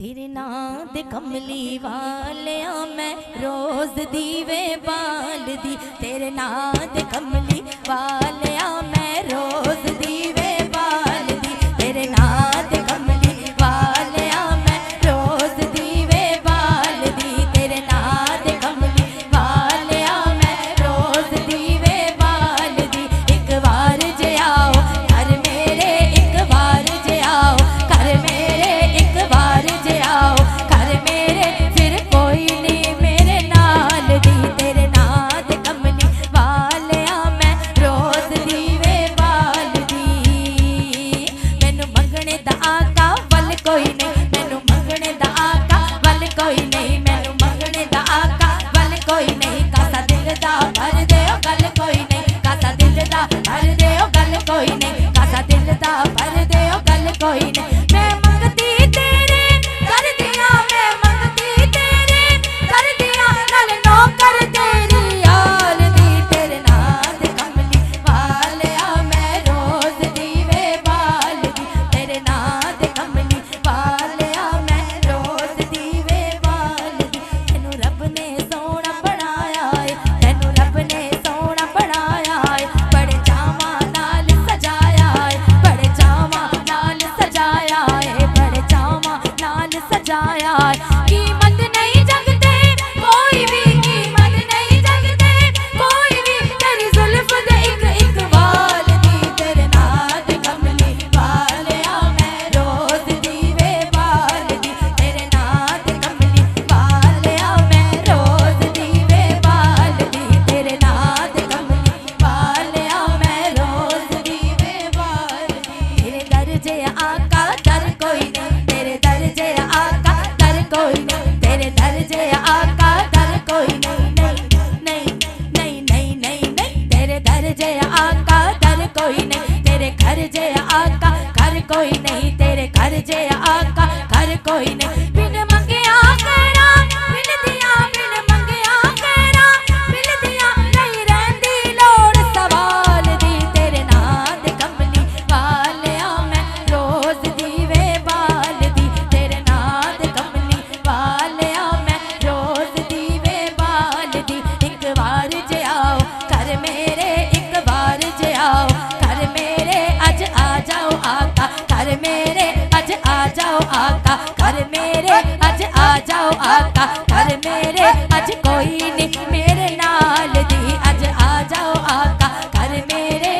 तेरे नाम दे कमली वालिया मैं रोज दीवे बाल दी। तेरे नाम दे कमली वालिया मैं रोज दीवे बाल दी। तेरे नाम दे कमली वालिया मैं रोज दीवे बाल दी। तेरे नाम दे कमली वालिया मैं रोज दीवे बाल दी। एक बार जे आओ घर मेरे, एक बार जे आओ घर मेरे, एक बार जे आओ घर मेरे, फिर कोई नहीं मेरे नाल दी। तेरे नाम दे कमली वालिया मैं रोज दीवे बाल दी। मैनू मंगने दा आका वल कोई नहीं, मैनू मंगने दा आका वल कोई नहीं, मैनू मंगने दा आका वल कोई नहीं। कासा दिल दा भर दे ओ गल कोई नहीं, कासा दिल दा भर दे ओ गल कोई नहीं, कासा दिल दा भर दे ओ गल कोई नहीं। मैं मंगती तेरे कर दिया, मैं मंगती तेरे कर दिया, नाल नौकर तेरी यार दी। तेरे नाम दे कमली वालिया मैं रोज दीवे बाल दी। तेरे नाम दे कमली वालिया मैं रोज दीवे बाल दी। तेनू रब ने सोहना बनाया है, तेनू रब ने सोहना बनाया है, बड़े चावां नाल सजाया है, बड़े चावां नाल सजाया है, बड़े चावां नाल सजाया है। कीमत नहीं जगते कोई भी, कीमत नहीं जगते कोई भी, तेरी जुल्फ दे एक एक वाल दी। तेरे नाम दे कमली वालिया मैं रोज दीवे बाल दी। तेरे नाम दे कमली वालिया मैं रोज दीवे बाल दी। तेरे नाम दे कमली वालिया मैं रोज दीवे बाल दी। तेरे दर जे आका दर कोई नहीं, तेरे दर जे आका दर कोई नहीं, तेरे दर जे आका दर कोई नहीं, नहीं नहीं नहीं नहीं नहीं, तेरे दर जे आका दर कोई नहीं, तेरे घर जे आका घर कोई नहीं, तेरे घर जे आका घर कोई नहीं। बिन मंगिया करा बिन दिया, बिन मंगिया करा बिन दिया, नहीं रहंदी लोड़ सवाल दी। तेरे नाम दे कमली वालिया मैं रोज दीवे बाल दी। तेरे नाम दे कमली वालिया मैं रोज दीवे बाल दी। एक बार जे आओ घर मेरे, एक बार जे आओ घर मेरे, अज आ जाओ आका घर मेरे, अज आ जाओ आका घर मेरे, अज आ जाओ आका घर मेरे, अज कोई नहीं मेरे नाल दी, अज आ जाओ आका घर मेरे।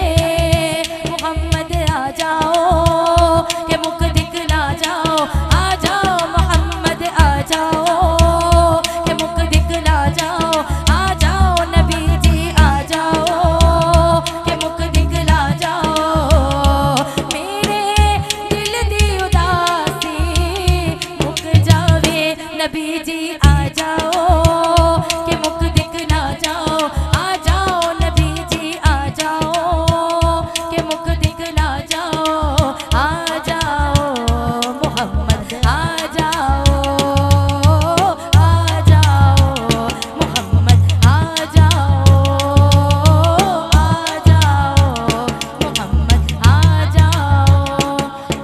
मोहम्मद आ जाओ के मुख दिखला जाओ, आ जाओ मोहम्मद आ जाओ के मुख दिखला जाओ, आ जाओ नबी जी आ जाओ के मुख दिखला जाओ। मेरे दिल दी उदासी मुक जावे, नबी जी आ जाओ के मुख दिखला जाओ, आ जाओ नबी जी आ जाओ के मुख दिखला जाओ, आ जाओ मोहम्मद आ जाओ, आ जाओ मोहम्मद आ जाओ, आ जाओ मोहम्मद आ जाओ।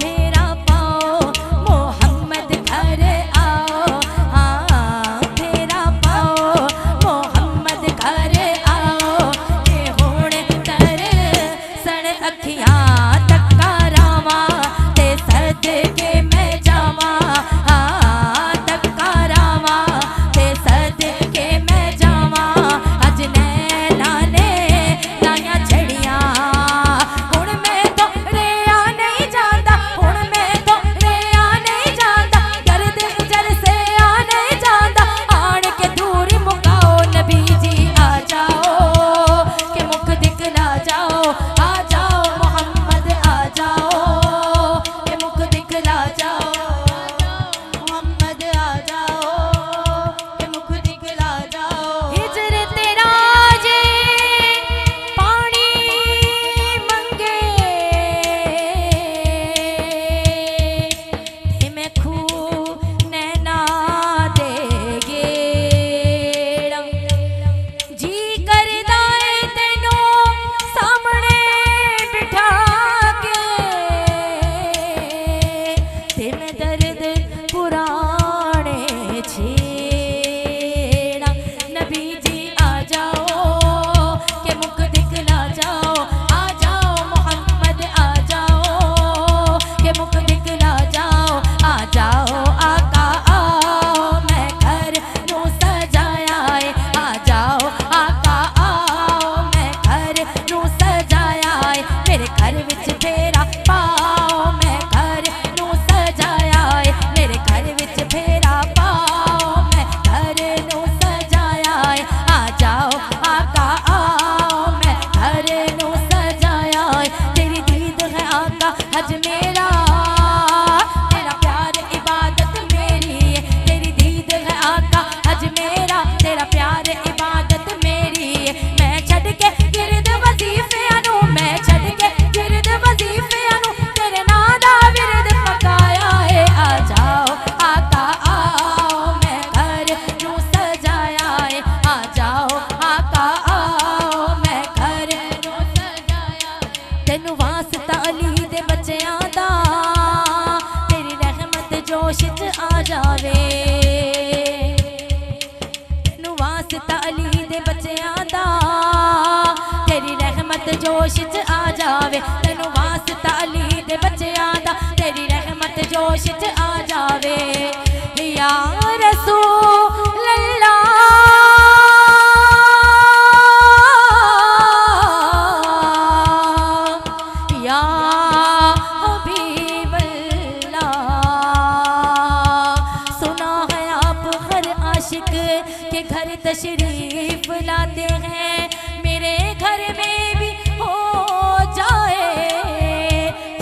मेरा पाओ मोहम्मद घर आओ, हाँ च आ जावे। तेनू वास्ता अली दे बच्चियां दा, तेरी रहमत जोश च आ जावे। तेनू वास्ता अली दे बच्चियां दा, तेरी रहमत जोश च आ जावे। या रसूल अल्लाह, या हबीब अल्लाह, सुना है आप हर आशिक के घर तशरीफ लाते हैं। मेरे घर में भी हो जाए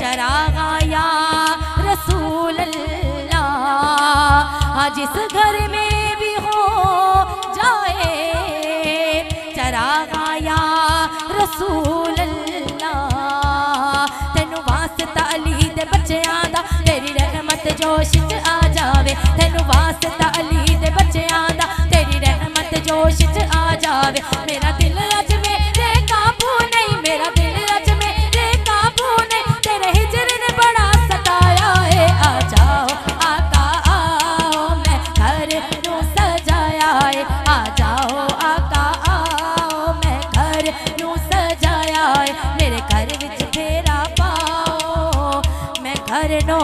चरागा या रसूल अल्लाह, जिस घर में भी हो जाए चरागा या रसूल अल्लाह। तेनू वास्ता अली दे बच्चियां दा, तेरी रहमत जोश च आ जावे। तेनू वास्ता अली दे बच्चियां दा, तेरी रहमत जोश च आ जावे। मेरा दिल अज मेरे काबू नहीं, मेरा दिल अज मेरे काबू नहीं, तेरे हिजर ने बड़ा सताया है। आ जाओ आका आओ, मैं घर नू सजाया है। आ जाओ आका आओ, मैं घर नू सजाया है। मेरे घर विच फेरा पाओ, मैं घर नो